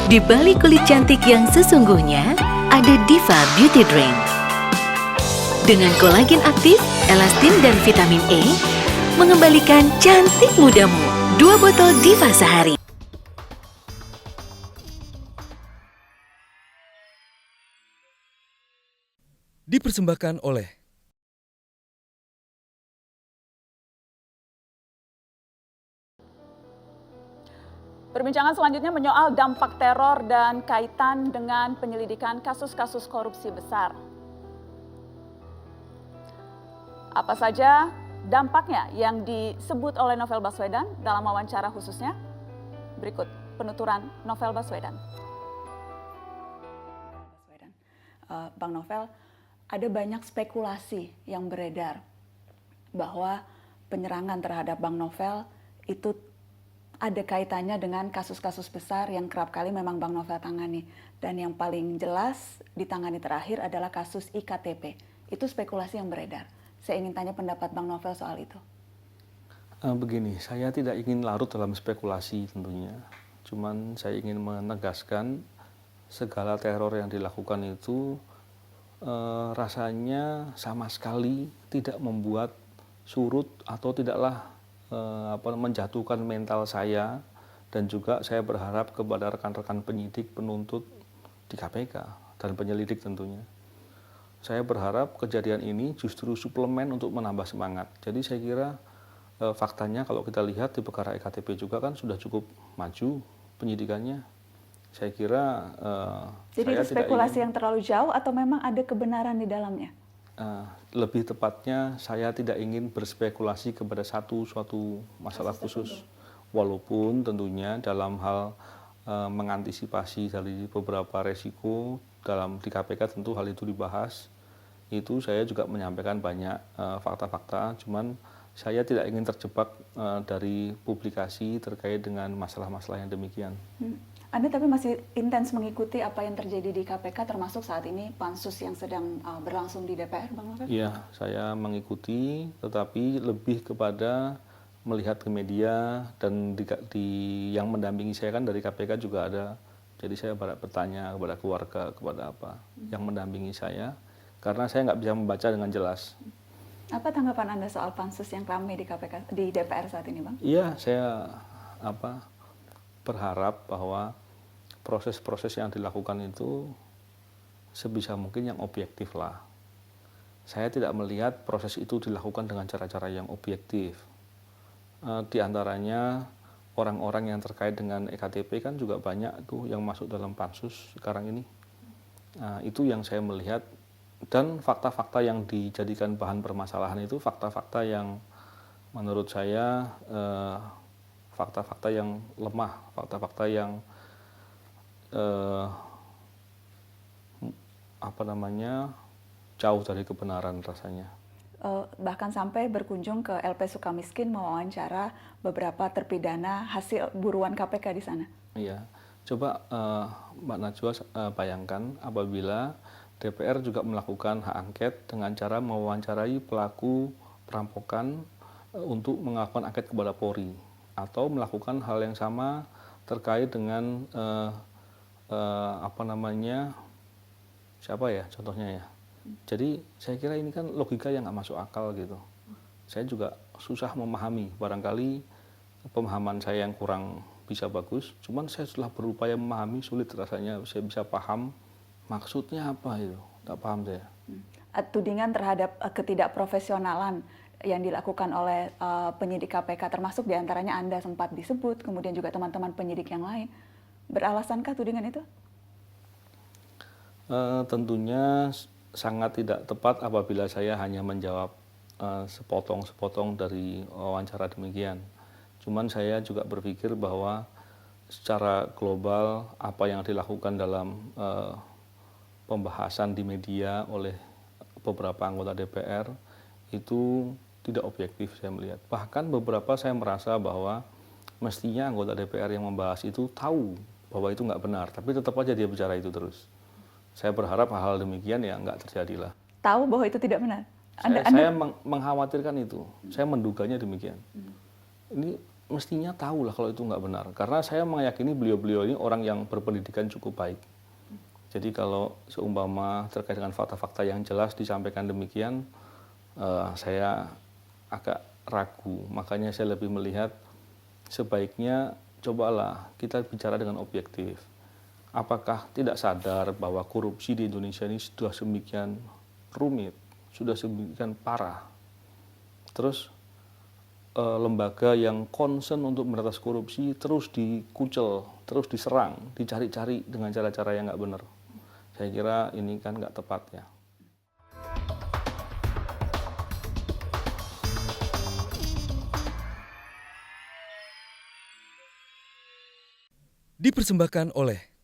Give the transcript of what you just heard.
Di balik kulit cantik yang sesungguhnya, ada Diva Beauty Drink. Dengan kolagen aktif, elastin, dan vitamin E, mengembalikan cantik mudamu. 2 botol Diva sehari. Dipersembahkan oleh Perbincangan selanjutnya menyoal dampak teror dan kaitan dengan penyelidikan kasus-kasus korupsi besar. Apa saja dampaknya yang disebut oleh Novel Baswedan dalam wawancara khususnya? Berikut penuturan Novel Baswedan. Bang Novel, ada banyak spekulasi yang beredar bahwa penyerangan terhadap Bang Novel itu ada kaitannya dengan kasus-kasus besar yang kerap kali memang Bang Novel tangani. Dan yang paling jelas ditangani terakhir adalah kasus IKTP. Itu spekulasi yang beredar. Saya ingin tanya pendapat Bang Novel soal itu. Begini, saya tidak ingin larut dalam spekulasi tentunya. Cuman saya ingin menegaskan segala teror yang dilakukan itu rasanya sama sekali tidak membuat surut atau tidaklah menjatuhkan mental saya, dan juga saya berharap kepada rekan-rekan penyidik, penuntut di KPK dan penyelidik tentunya. Saya berharap kejadian ini justru suplemen untuk menambah semangat. Jadi saya kira faktanya kalau kita lihat di perkara EKTP juga kan sudah cukup maju penyidikannya. Saya kira jadi saya itu spekulasi yang terlalu jauh atau memang ada kebenaran di dalamnya? Lebih tepatnya saya tidak ingin berspekulasi kepada suatu masalah khusus, walaupun tentunya dalam hal mengantisipasi dari beberapa resiko di KPK tentu hal itu dibahas. Itu saya juga menyampaikan banyak fakta-fakta, cuman saya tidak ingin terjebak dari publikasi terkait dengan masalah-masalah yang demikian. Anda tapi masih intens mengikuti apa yang terjadi di KPK, termasuk saat ini pansus yang sedang berlangsung di DPR, Bang Novel? Iya, saya mengikuti, tetapi lebih kepada melihat ke media, dan yang mendampingi saya kan dari KPK juga ada. Jadi saya bertanya kepada keluarga, kepada apa yang mendampingi saya, karena saya nggak bisa membaca dengan jelas. Apa tanggapan Anda soal pansus yang ramai di KPK, di DPR saat ini, Bang? Iya, saya berharap bahwa proses-proses yang dilakukan itu sebisa mungkin yang objektif lah. Saya tidak melihat proses itu dilakukan dengan cara-cara yang objektif. Di antaranya orang-orang yang terkait dengan EKTP kan juga banyak tuh yang masuk dalam pansus sekarang ini. Itu yang saya melihat, dan fakta-fakta yang dijadikan bahan permasalahan itu fakta-fakta yang menurut saya fakta-fakta yang lemah, fakta-fakta yang jauh dari kebenaran rasanya. Bahkan sampai berkunjung ke LP Sukamiskin mewawancara beberapa terpidana hasil buruan KPK di sana. Iya, coba Mbak Najwa bayangkan apabila DPR juga melakukan hak angket dengan cara mewawancarai pelaku perampokan untuk melakukan angket kepada Polri, atau melakukan hal yang sama terkait dengan siapa ya contohnya ya. Jadi saya kira ini kan logika yang nggak masuk akal gitu. Saya juga susah memahami, barangkali pemahaman saya yang kurang bisa bagus, cuman saya setelah berupaya memahami sulit rasanya saya bisa paham maksudnya apa itu, nggak paham saya. Tudingan terhadap ketidakprofesionalan yang dilakukan oleh penyidik KPK, termasuk diantaranya Anda sempat disebut, kemudian juga teman-teman penyidik yang lain. Beralasankah tudingan itu? Tentunya sangat tidak tepat apabila saya hanya menjawab sepotong-sepotong dari wawancara demikian. Cuman saya juga berpikir bahwa secara global apa yang dilakukan dalam pembahasan di media oleh beberapa anggota DPR itu tidak objektif saya melihat. Bahkan beberapa saya merasa bahwa mestinya anggota DPR yang membahas itu tahu bahwa itu nggak benar, tapi tetap aja dia bicara itu terus. Saya berharap hal demikian ya nggak terjadilah. Tahu bahwa itu tidak benar? Saya mengkhawatirkan itu, saya menduganya demikian. Ini mestinya tahu lah kalau itu nggak benar. Karena saya meyakini beliau-beliau ini orang yang berpendidikan cukup baik. Jadi kalau seumpama terkait dengan fakta-fakta yang jelas disampaikan demikian, saya agak ragu. Makanya saya lebih melihat sebaiknya cobalah kita bicara dengan objektif. Apakah tidak sadar bahwa korupsi di Indonesia ini sudah sedemikian rumit, sudah sedemikian parah. Terus lembaga yang concern untuk memberantas korupsi terus dikucel, terus diserang, dicari-cari dengan cara-cara yang nggak benar. Saya kira ini kan nggak tepat ya. Dipersembahkan oleh